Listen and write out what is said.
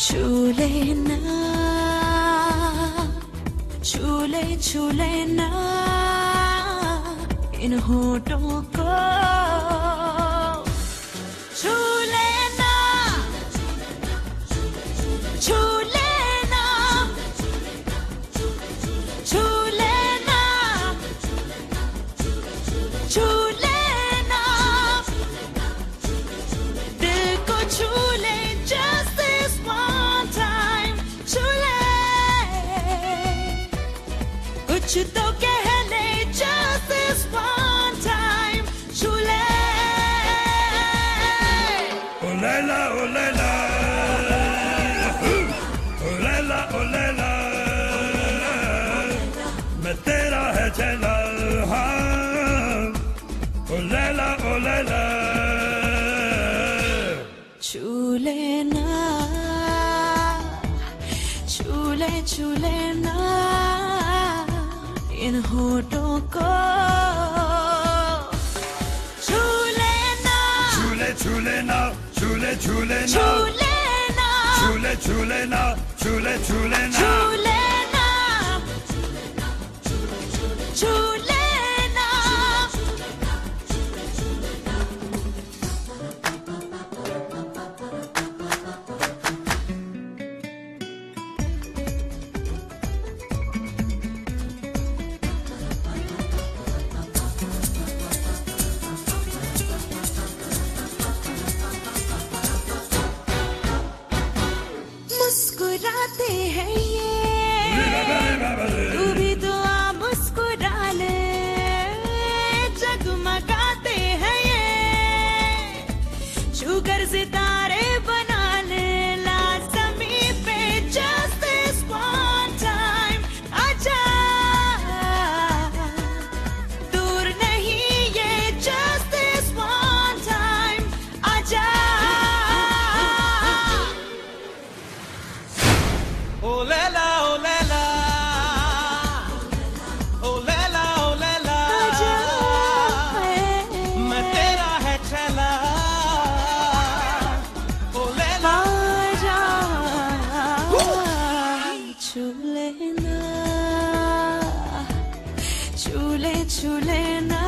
छू लेना, छू लेना इन होठों को, छू लेना, छू लेना, छू लेना, छू लेना, दिल को छू ले just this one time, छू ले, कुछ तो कह ले just this one time, छू ले। Oh Layla, oh Layla, oh Layla, oh Layla, मैं तेरा है चेला, हाँ, oh Layla, oh Layla, छू लेना, छू लेना इन होठों को, छू लेना, छू लेना, छू लेना, छू लेना, छू लेना, छू लेना, छू लेना, छू लेना। मुस्कुराते हैं ये, तू भी तो आ मुस्कुरा ले, जगमगाते हैं ये, शुगर सितारे बना ले, लाज़मी पे just this one time, आजा, दूर नहीं ये just this one time, आजा। Oh Layla, oh Layla, oh Layla, oh Layla, मैं तेरा है चेला, oh Layla, छू लेना, छू लेना